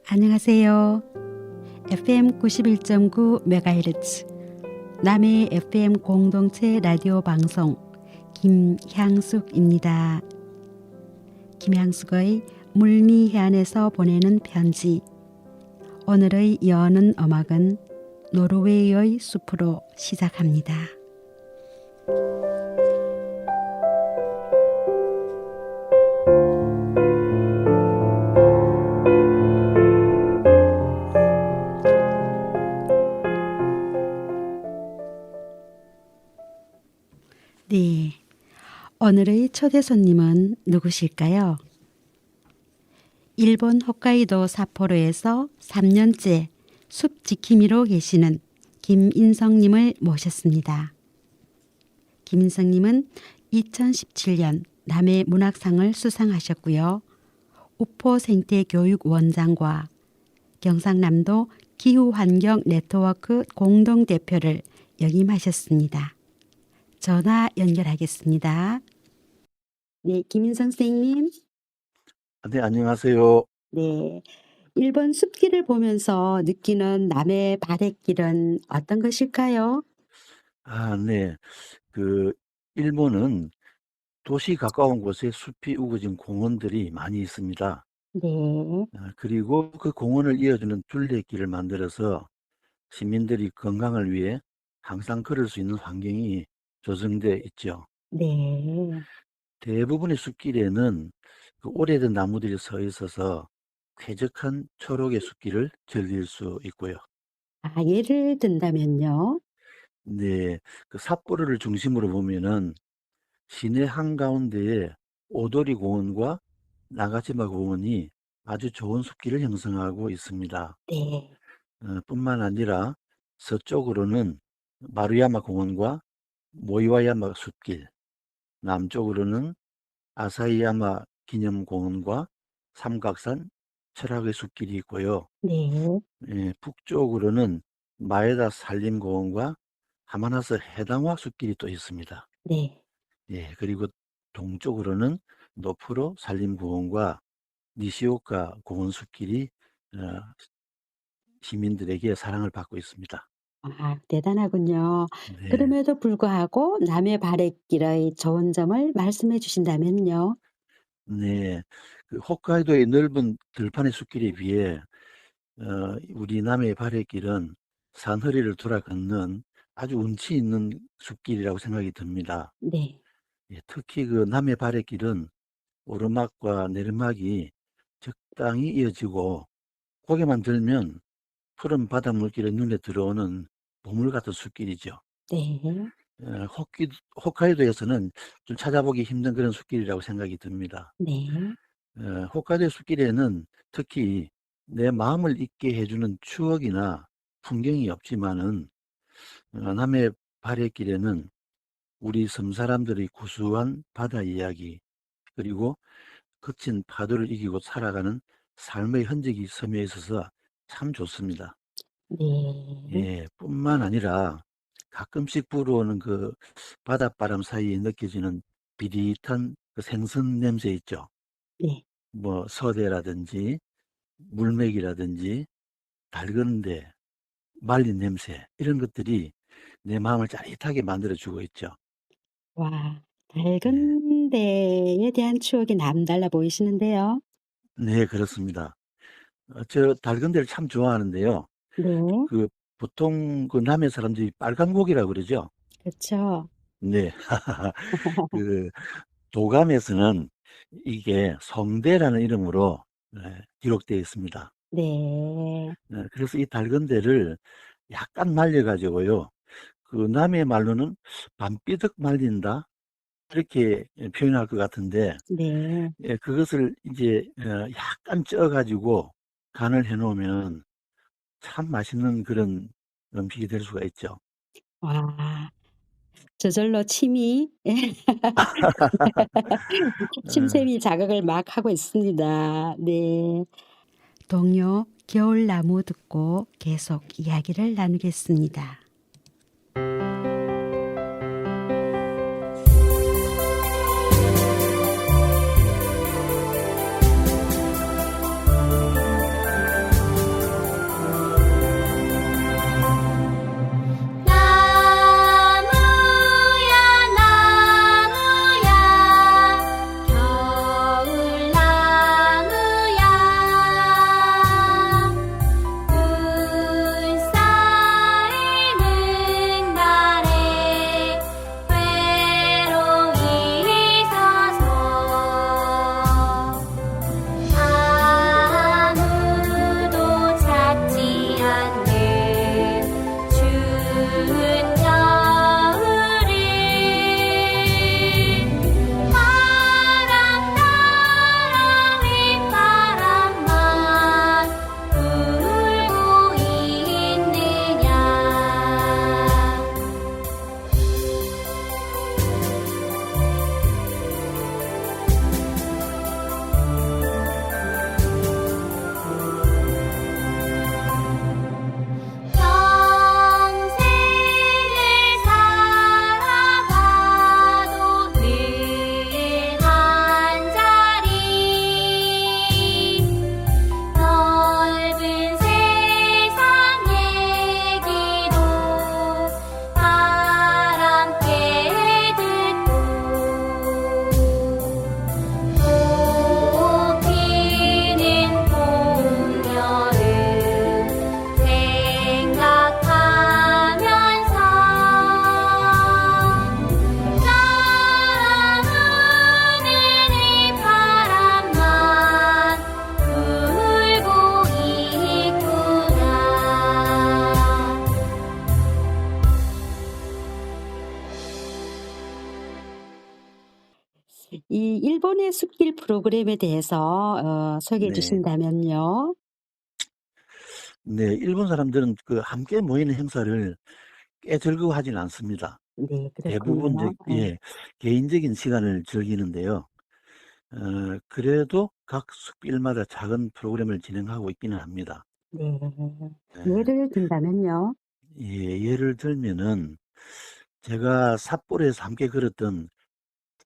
안녕하세요. FM 91.9MHz 남해 FM 공동체 라디오 방송 김향숙입니다. 김향숙의 물미해안에서 보내는 편지. 오늘의 여는 음악은 노르웨이의 숲으로 시작합니다. 네, 오늘의 초대 손님은 누구실까요? 일본 홋카이도 삿포로에서 3년째 숲 지킴이로 계시는 김인성님을 모셨습니다. 김인성님은 2017년 남해 문학상을 수상하셨고요. 우포 생태교육원장과 경상남도 기후환경 네트워크 공동대표를 역임하셨습니다. 전화 연결하겠습니다. 네, 김인성 선생님. 네, 안녕하세요. 네, 일본 숲길을 보면서 느끼는 남해 발해길은 어떤 것일까요? 네. 일본은 도시 가까운 곳에 숲이 우거진 공원들이 많이 있습니다. 네, 그리고 그 공원을 이어주는 둘레길을 만들어서 시민들이 건강을 위해 항상 걸을 수 있는 환경이 조성되어 있죠. 네. 대부분의 숲길에는 그 오래된 나무들이 서 있어서 쾌적한 초록의 숲길을 즐길 수 있고요. 예를 든다면요. 네, 그 삿포로를 중심으로 보면은 시내 한가운데에 오도리 공원과 나가지마 공원이 아주 좋은 숲길을 형성하고 있습니다. 네, 뿐만 아니라 서쪽으로는 마루야마 공원과 모이와야마 숲길, 남쪽으로는 아사히야마 기념공원과 삼각산 철학의 숲길이 있고요. 네, 북쪽으로는 마에다 산림공원과 하마나스 해당화 숲길이 또 있습니다. 네. 그리고 동쪽으로는 노프로 산림공원과 니시오카 공원 숲길이 시민들에게 사랑을 받고 있습니다. 대단하군요. 네, 그럼에도 불구하고 남해 발해길의 좋은 점을 말씀해 주신다면요. 네. 그 홋카이도의 넓은 들판의 숲길에 비해 우리 남해의 발해길은 산허리를 돌아 걷는 아주 운치 있는 숲길이라고 생각이 듭니다. 네, 특히 그 남해 발해길은 오르막과 내리막이 적당히 이어지고 고개만 들면 푸른 바다 물길이 눈에 들어오는 보물 같은 숲길이죠. 네, 홋카이도에서는 좀 찾아보기 힘든 그런 숲길이라고 생각이 듭니다. 네, 홋카이도 숲길에는 특히 내 마음을 잊게 해주는 추억이나 풍경이 없지만은 남해 발해길에는 우리 섬 사람들의 구수한 바다 이야기 그리고 거친 파도를 이기고 살아가는 삶의 흔적이 섬에 있어서 참 좋습니다. 네, 뿐만 아니라 가끔씩 불어오는 그 바닷바람 사이에 느껴지는 비릿한 그 생선 냄새 있죠. 네. 뭐 서대라든지 물맥이라든지 달건데 말린 냄새 이런 것들이 내 마음을 짜릿하게 만들어주고 있죠. 와, 네, 밝은 데에 대한 추억이 남달라 보이시는데요. 네, 그렇습니다. 저 달건데를 참 좋아하는데요. 네, 그 보통 그 남해 사람들이 빨간 고기라고 그러죠. 그렇죠. 네. 그 도감에서는 이게 성대라는 이름으로 기록되어 있습니다. 네, 그래서 이 달건대를 약간 말려가지고요. 그 남해 말로는 밤비득 말린다 이렇게 표현할 것 같은데 네. 그것을 이제 약간 쪄가지고 간을 해놓으면 참 맛있는 그런 음식이 될 수가 있죠. 와, 저절로 침이 어, 침샘이 자극을 막 하고 있습니다. 네. 동요 겨울나무 듣고 계속 이야기를 나누겠습니다. 일본의 숲길 프로그램에 대해서 소개해 네. 주신다면요. 네. 일본 사람들은 그 함께 모이는 행사를 꽤 즐거워하지는 않습니다. 네, 대부분 그렇군요. 예. 개인적인 시간을 즐기는데요. 그래도 각 숲길마다 작은 프로그램을 진행하고 있기는 합니다. 네. 예. 예를 든다면요. 예를 들면은 제가 삿포로에서 함께 걸었던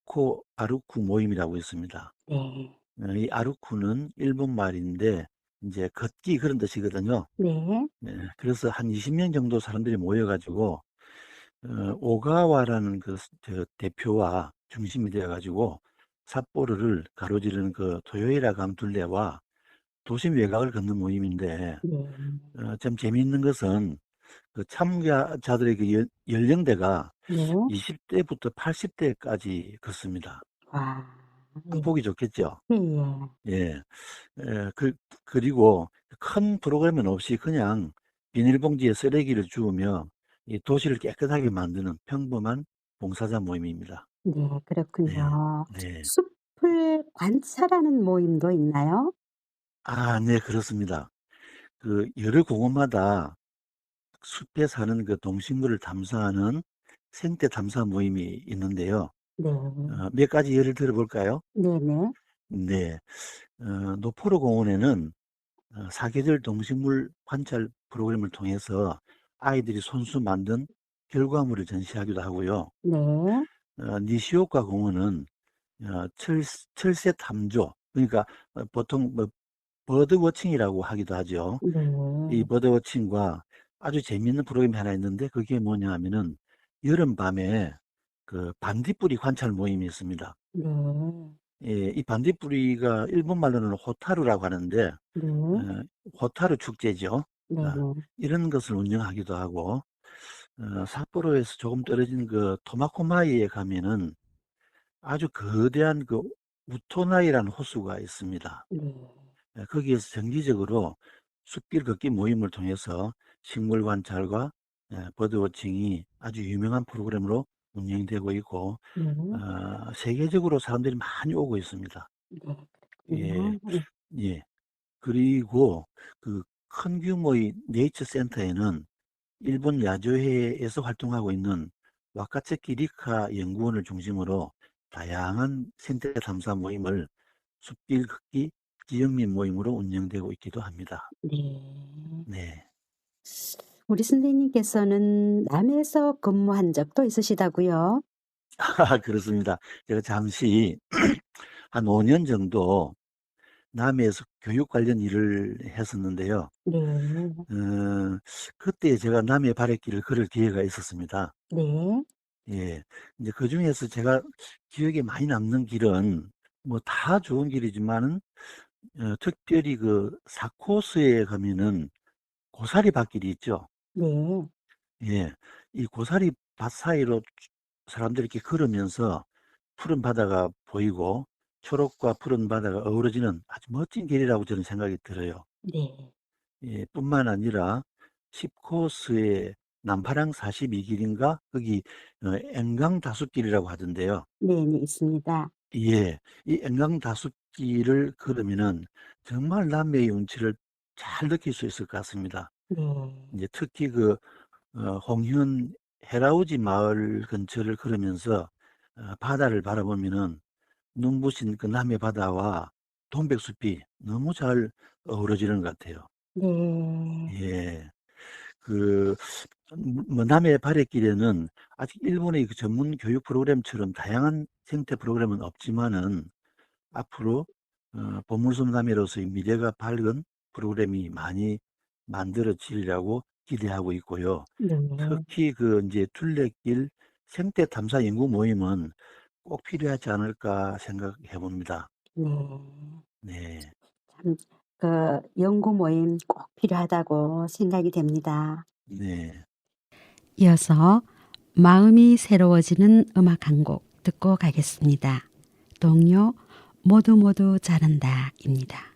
코 아루쿠 모임이라고 있습니다. 네. 이 아루쿠는 일본 말인데 인제 걷기 그런 뜻이거든요. 네. 그래서 한 20명 정도 사람들이 모여 가지고 오가와라는 대표와 중심이 되어 가지고 삿포로를 가로지르는 그 토요일화 감둘레와 도심 외곽을 걷는 모임인데 네. 참 재미있는 것은 그 참가자들의 그 연령대가 네. 20 대부터 80 대까지 걷습니다. 와. 참 예. 보기 좋겠죠. 예예. 예. 그리고 큰 프로그램은 없이 그냥 비닐봉지에 쓰레기를 주우며 이 도시를 깨끗하게 만드는 평범한 봉사자 모임입니다. 네, 네. 그렇군요. 네. 숲을 관찰하는 모임도 있나요? 네, 그렇습니다. 그 여러 공원마다 숲에 사는 그 동식물을 탐사하는 생태 탐사 모임이 있는데요. 네. 몇 가지 예를 들어 볼까요? 네네. 네. 노포로 공원에는 사계절 동식물 관찰 프로그램을 통해서 아이들이 손수 만든 결과물을 전시하기도 하고요. 네. 니시오카 공원은 철새 탐조, 그러니까 보통 뭐 버드 워칭이라고 하기도 하죠. 이 네. 버드 워칭과 아주 재미있는 프로그램이 하나 있는데 그게 뭐냐 하면은 여름밤에 그 반딧불이 관찰 모임이 있습니다. 네. 예, 이 반딧불이가 일본 말로는 호타루라고 하는데 네. 어 호타루 축제죠. 아 네네. 이런 것을 운영하기도 하고 삿포로에서 조금 떨어진 그 토마코마이에 가면은 아주 거대한 그 우토나이라는 호수가 있습니다. 네. 거기에서 정기적으로 숲길 걷기 모임을 통해서 식물 관찰과 버드워칭이 아주 유명한 프로그램으로 운영되고 있고 네. 세계적으로 사람들이 많이 오고 있습니다. 네. 예. 그렇군요. 예. 예. 그리고 그 큰 규모의 네이처 센터에는 일본 야조회에서 활동하고 있는 와카츠키 리카 연구원을 중심으로 다양한 생태 탐사 모임을 숲길 걷기 지역민 모임으로 운영되고 있기도 합니다. 네. 네. 우리 선생님께서는 남해에서 근무한 적도 있으시다고요? 그렇습니다. 제가 잠시 한 5년 정도 남해에서 교육 관련 일을 했었는데요. 네. 어 그때 제가 남해 바랫길을 걸을 기회가 있었습니다. 네. 예. 이제 그중에서 제가 기억에 많이 남는 길은 뭐 다 좋은 길이지만은 특별히 그 4코스에 가면은 고사리 밭길이 있죠. 네. 예. 이 고사리 밭 사이로 사람들이 이렇게 걸으면서 푸른 바다가 보이고 초록과 푸른 바다가 어우러지는 아주 멋진 길이라고 저는 생각이 들어요. 네. 예. 뿐만 아니라 10 코스에 남파랑 42 길인가 거기 앵강 다숲길이라고 하던데요. 네네. 있습니다. 예. 이 앵강 다숲길을 걸으면은 정말 남해의 운치를 잘 느낄 수 있을 것 같습니다. 네. 인제 특히 그 홍현 해라우지 마을 근처를 걸으면서 바다를 바라보면은 눈부신 그 남해 바다와 동백숲이 너무 잘 어우러지는 것 같아요. 네. 예. 그 뭐 남해 바랫길에는 아직 일본의 그 전문 교육 프로그램처럼 다양한 생태 프로그램은 없지만은 앞으로 보물섬 남해로서의 미래가 밝은 프로그램이 많이 만들어지리라고 기대하고 있고요. 네. 특히 그 인제 둘레길 생태 탐사 연구 모임은 꼭 필요하지 않을까 생각해 봅니다. 네. 네. 참 연구 모임 꼭 필요하다고 생각이 됩니다. 네. 이어서 마음이 새로워지는 음악 한 곡 듣고 가겠습니다. 동요 모두 모두 잘한다입니다.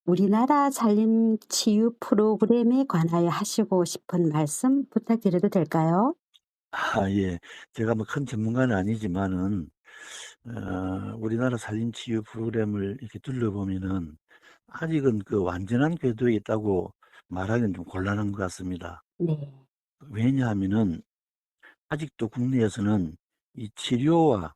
우리나라 산림 치유 프로그램에 관하여 하시고 싶은 말씀 부탁드려도 될까요? 예. 제가 뭐 큰 전문가는 아니지만은 우리나라 산림치유 프로그램을 이렇게 둘러보면은 아직은 그 완전한 궤도에 있다고 말하기는 좀 곤란한 것 같습니다. 네. 왜냐하면은 아직도 국내에서는 이 치료와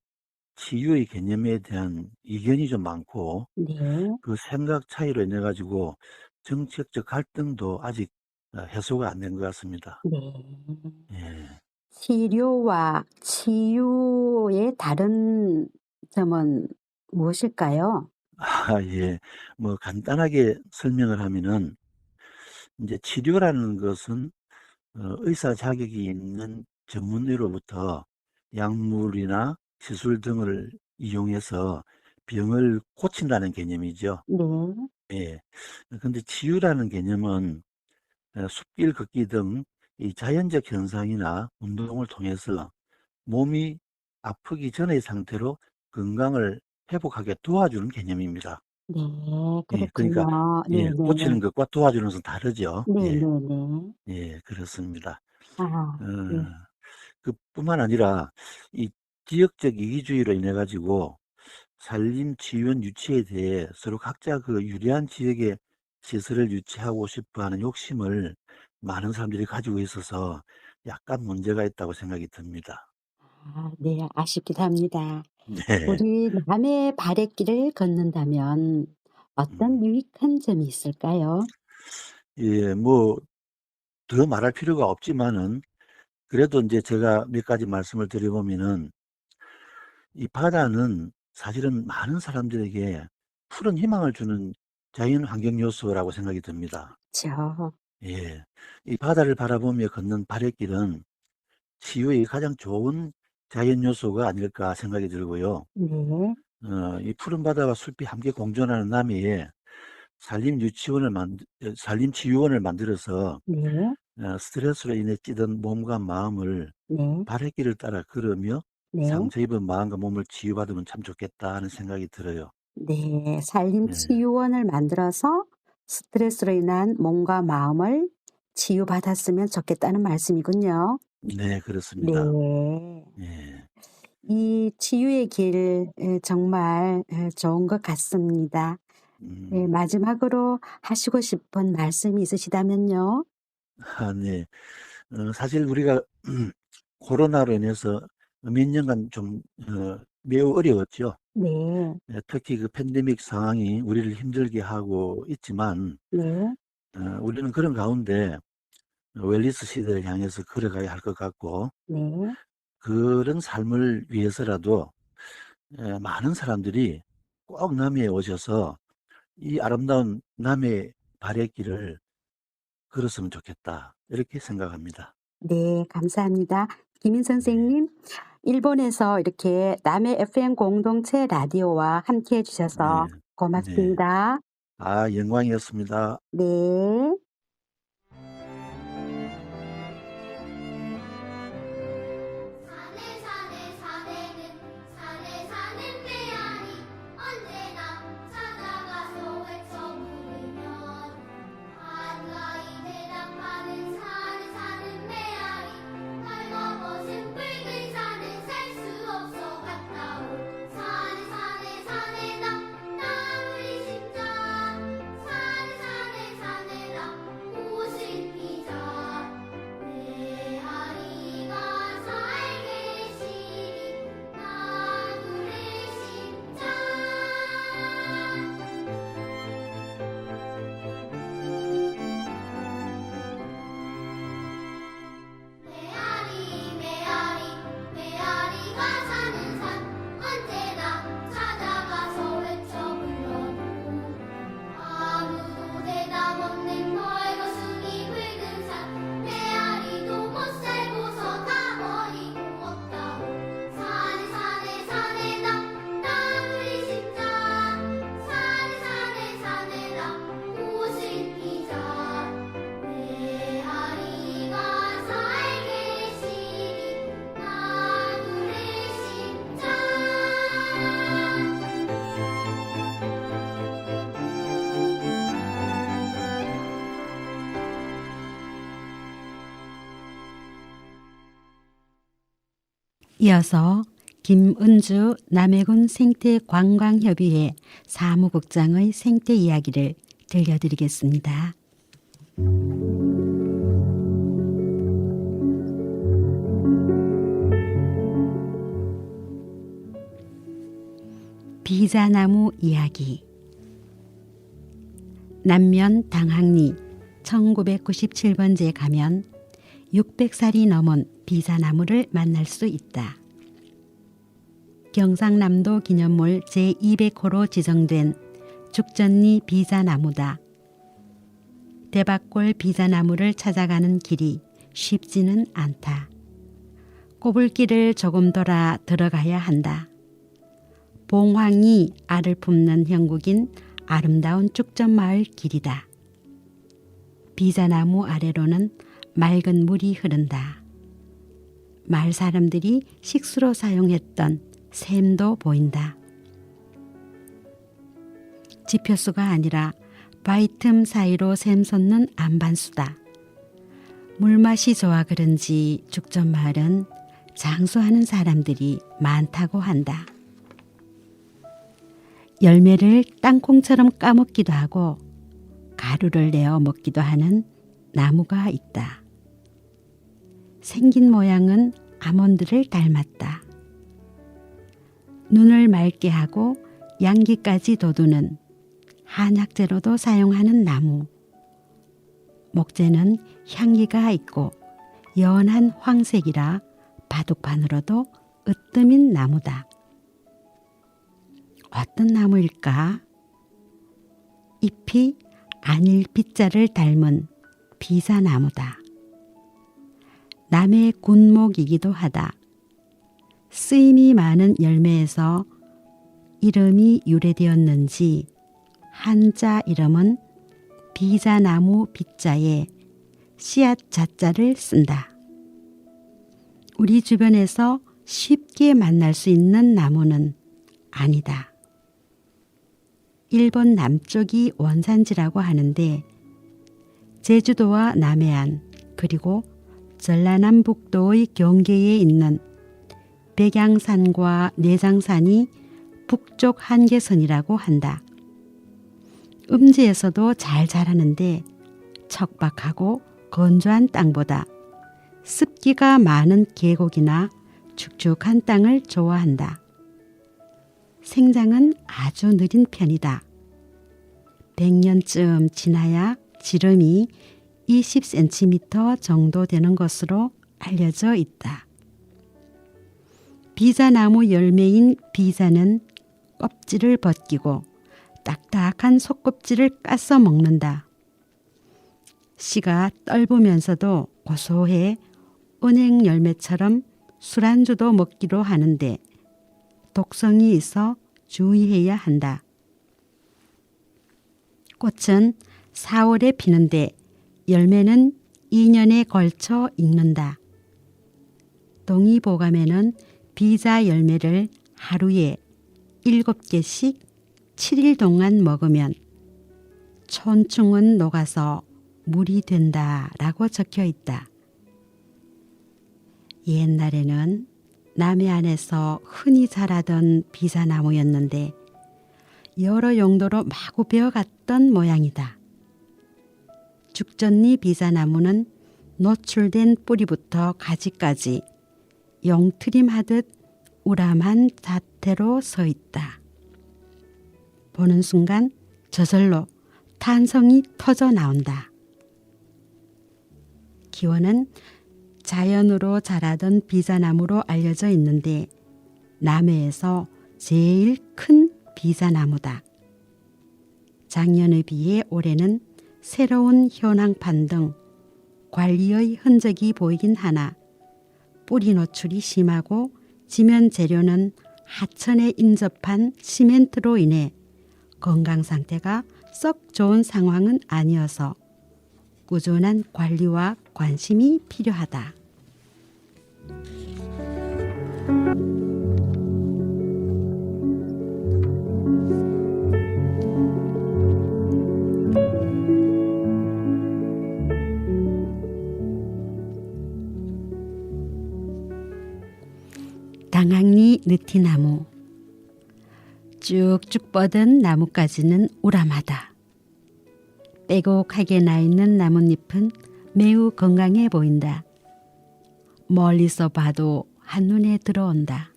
치유의 개념에 대한 이견이 좀 많고, 네. 그 생각 차이로 인해 가지고 정책적 갈등도 아직 해소가 안 된 것 같습니다. 네. 예. 치료와 치유의 다른 점은 무엇일까요? 예. 뭐 간단하게 설명을 하면은, 이제 치료라는 것은 의사 자격이 있는 전문의로부터 약물이나 시술 등을 이용해서 병을 고친다는 개념이죠. 네. 예. 근데 치유라는 개념은 숲길 걷기 등 이 자연적 현상이나 운동을 통해서 몸이 아프기 전의 상태로 건강을 회복하게 도와주는 개념입니다. 네. 예. 그러니까 그렇군요. 예, 네네. 고치는 것과 도와주는 것은 다르죠. 예. 네네네. 예, 그렇습니다. 어 아 네. 그뿐만 아니라 이 지역적 이기주의로 인해 가지고 산림 지원 유치에 대해 서로 각자 그 유리한 지역에 시설을 유치하고 싶어 하는 욕심을 많은 사람들이 가지고 있어서 약간 문제가 있다고 생각이 듭니다. 아 네. 아쉽기도 합니다. 네. 우리 남의 발의 길을 걷는다면 음. 어떤 유익한 점이 있을까요? 예, 뭐 더 말할 필요가 없지만은, 그래도 인제 제가 몇 가지 말씀을 드려 보면은, 이 바다는 사실은 많은 사람들에게 푸른 희망을 주는 자연 환경 요소라고 생각이 듭니다. 그쵸. 예. 이 바다를 바라보며 걷는 발해길은 치유의 가장 좋은 자연 요소가 아닐까 생각이 들고요. 네. 이 푸른 바다와 숲이 함께 공존하는 남해에 산림치유원을 만들어서 네. 스트레스로 인해 찌든 몸과 마음을 네. 발해길을 따라 걸으며 네. 상처 입은 마음과 몸을 치유받으면 참 좋겠다 하는 생각이 들어요. 네. 예. 산림치유원을 만들어서 스트레스로 인한 몸과 마음을 치유받았으면 좋겠다는 말씀이군요. 네, 그렇습니다. 네. 예. 이 치유의 길 정말 좋은 것 같습니다. 네. 음. 마지막으로 하시고 싶은 말씀이 있으시다면요? 네. 사실 우리가 코로나로 인해서 몇 년간 좀 매우 어려웠죠. 네. 예, 특히 그 팬데믹 상황이 우리를 힘들게 하고 있지만, 네. 우리는 그런 가운데 웰니스 시대를 향해서 걸어가야 할 것 같고, 네. 그런 삶을 위해서라도 많은 사람들이 꼭 남해에 오셔서 이 아름다운 남해의 발해길을 걸었으면 좋겠다, 이렇게 생각합니다. 네. 감사합니다. 김인 네. 선생님, 일본에서 이렇게 남해 FM 공동체 라디오와 함께 해 주셔서 네. 네. 고맙습니다. 영광이었습니다. 네. 산에 산에 산에는 산에 사는 메아리 언제나 찾아가서 외쳐 부르면 한가히 대답하는 산에 사는 메아리 헐거벗은 붉은 산은 살 수 없어 갔다오 산에 산에 산에 나 우리 심장 산에 산에 산에 나 이어서 김은주 남해군 생태관광협의회 사무국장의 생태 이야기를 들려드리겠습니다. 비자나무 이야기. 남면 당학리 1997번지에 가면 600살이 넘은 비자나무를 만날 수 있다. 경상남도 기념물 제200호로 지정된 죽전리 비자나무다. 대박골 비자나무를 찾아가는 길이 쉽지는 않다. 꼬불길을 조금 돌아 들어가야 한다. 봉황이 알을 품는 형국인 아름다운 죽전마을 길이다. 비자나무 아래로는 맑은 물이 흐른다. 마을 사람들이 식수로 사용했던 샘도 보인다. 지표수가 아니라 바위 틈 사이로 샘 솟는 안반수다. 물맛이 좋아 그런지 죽전마을은 장수하는 사람들이 많다고 한다. 열매를 땅콩처럼 까먹기도 하고 가루를 내어 먹기도 하는 나무가 있다. 생긴 모양은 아몬드를 닮았다. 눈을 맑게 하고 양기까지 돋우는 한약재로도 사용하는 나무. 목재는 향기가 있고 연한 황색이라 바둑판으로도 으뜸인 나무다. 어떤 나무일까? 잎이 안일비자를 닮은 비자나무다. 남의 군목이기도 하다. 쓰임이 많은 열매에서 이름이 유래되었는지 한자 이름은 비자나무 비자에 씨앗 자자를 쓴다. 우리 주변에서 쉽게 만날 수 있는 나무는 아니다. 일본 남쪽이 원산지라고 하는데 제주도와 남해안 그리고 전라남북도의 경계에 있는 백양산과 내장산이 북쪽 한계선이라고 한다. 음지에서도 잘 자라는데 척박하고 건조한 땅보다 습기가 많은 계곡이나 축축한 땅을 좋아한다. 생장은 아주 느린 편이다. 100년쯤 지나야 지름이 20cm 정도 되는 것으로 알려져 있다. 비자나무 열매인 비자는 껍질을 벗기고 딱딱한 속껍질을 까서 먹는다. 씨가 떫으면서도 고소해 은행 열매처럼 술안주도 먹기로 하는데 독성이 있어 주의해야 한다. 꽃은 4월에 피는데 열매는 2년에 걸쳐 익는다. 동의보감에는 비자 열매를 하루에 7개씩 7일 동안 먹으면 촌충은 녹아서 물이 된다라고 적혀 있다. 옛날에는 남해안에서 흔히 자라던 비자나무였는데 여러 용도로 마구 베어갔던 모양이다. 죽전리 비자나무는 노출된 뿌리부터 가지까지 용트림하듯 우람한 자태로 서 있다. 보는 순간 저절로 탄성이 터져 나온다. 기원은 자연으로 자라던 비자나무로 알려져 있는데 남해에서 제일 큰 비자나무다. 작년에 비해 올해는 새로운 현황판 등 관리의 흔적이 보이긴 하나 뿌리 노출이 심하고 지면 재료는 하천에 인접한 시멘트로 인해 건강 상태가 썩 좋은 상황은 아니어서 꾸준한 관리와 관심이 필요하다. 당학리 느티나무. 쭉쭉 뻗은 나뭇가지는 우람하다. 빼곡하게 나있는 나뭇잎은 매우 건강해 보인다. 멀리서 봐도 한눈에 들어온다.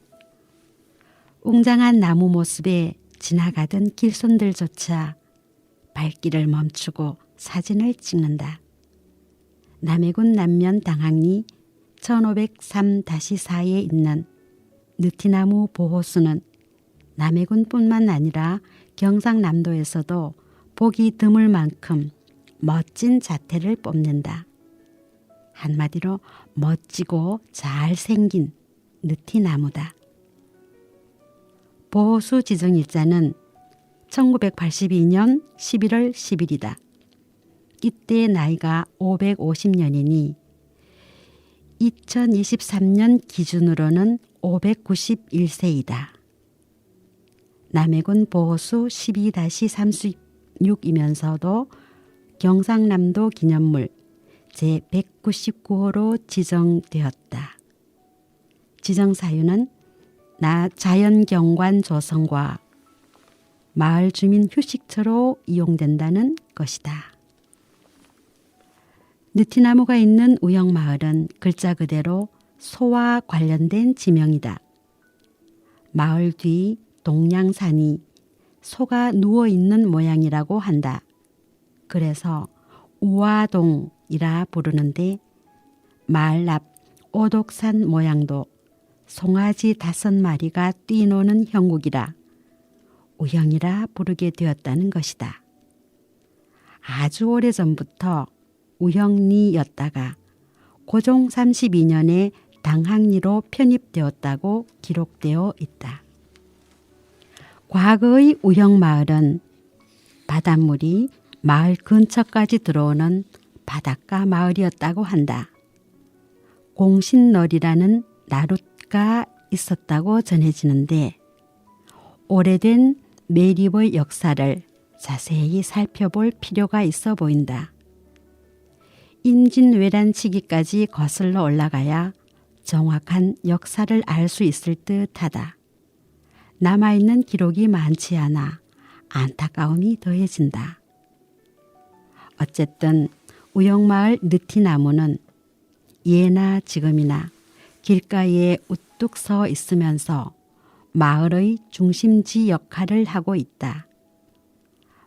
웅장한 나무 모습에 지나가던 길손들조차 발길을 멈추고 사진을 찍는다. 남해군 남면 당학리 1503-4에 있는 느티나무 보호수는 남해군뿐만 아니라 경상남도에서도 보기 드물 만큼 멋진 자태를 뽐낸다. 한마디로 멋지고 잘생긴 느티나무다. 보호수 지정 일자는 1982년 11월 10일이다. 이때 나이가 550년이니 2023년 기준으로는 591세이다. 남해군 보호수 12-36이면서도 경상남도 기념물 제199호로 지정되었다. 지정 사유는 자연경관 조성과 마을 주민 휴식처로 이용된다는 것이다. 느티나무가 있는 우영마을은 글자 그대로 소와 관련된 지명이다. 마을 뒤 동량산이 소가 누워있는 모양이라고 한다. 그래서 우화동이라 부르는데 마을 앞 오독산 모양도 송아지 5마리가 뛰노는 형국이라 우형이라 부르게 되었다는 것이다. 아주 오래전부터 우형리였다가 고종 32년에 당학리로 편입되었다고 기록되어 있다. 과거의 우형마을은 바닷물이 마을 근처까지 들어오는 바닷가 마을이었다고 한다. 공신널이라는 나룻가 있었다고 전해지는데 오래된 매립의 역사를 자세히 살펴볼 필요가 있어 보인다. 임진왜란 시기까지 거슬러 올라가야 정확한 역사를 알 수 있을 듯하다. 남아있는 기록이 많지 않아 안타까움이 더해진다. 어쨌든 우영마을 느티나무는 예나 지금이나 길가에 우뚝 서 있으면서 마을의 중심지 역할을 하고 있다.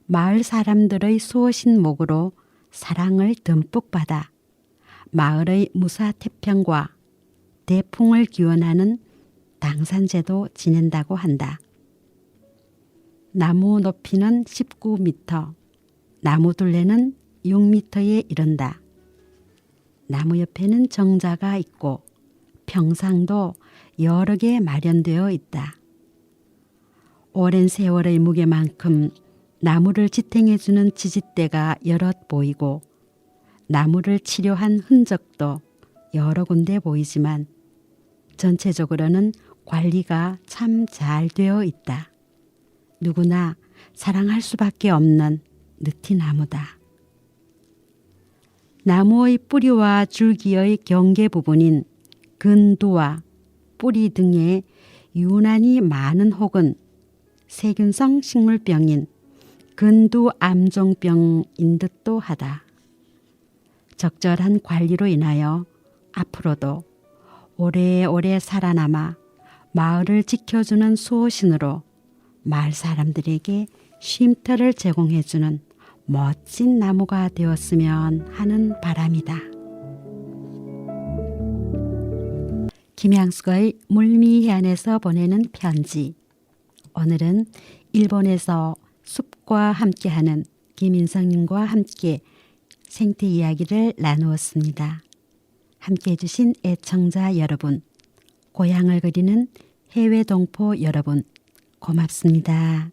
마을 사람들의 수호신목으로 사랑을 듬뿍 받아 마을의 무사태평과 대풍을 기원하는 당산제도 지낸다고 한다. 나무 높이는 19m, 나무 둘레는 6m에 이른다. 나무 옆에는 정자가 있고 평상도 여러 개 마련되어 있다. 오랜 세월의 무게만큼 나무를 지탱해주는 지지대가 여럿 보이고 나무를 치료한 흔적도 여러 군데 보이지만 전체적으로는 관리가 참 잘 되어 있다. 누구나 사랑할 수밖에 없는 느티나무다. 나무의 뿌리와 줄기의 경계 부분인 근두와 뿌리 등에 유난히 많은 혹은 세균성 식물병인 근두암종병인 듯도 하다. 적절한 관리로 인하여 앞으로도 오래오래 살아남아 마을을 지켜주는 수호신으로 마을 사람들에게 쉼터를 제공해주는 멋진 나무가 되었으면 하는 바람이다. 김양숙의 물미해안에서 보내는 편지. 오늘은 일본에서 숲과 함께하는 김인성님과 함께 생태 이야기를 나누었습니다. 함께해 주신 애청자 여러분, 고향을 그리는 해외 동포 여러분, 고맙습니다.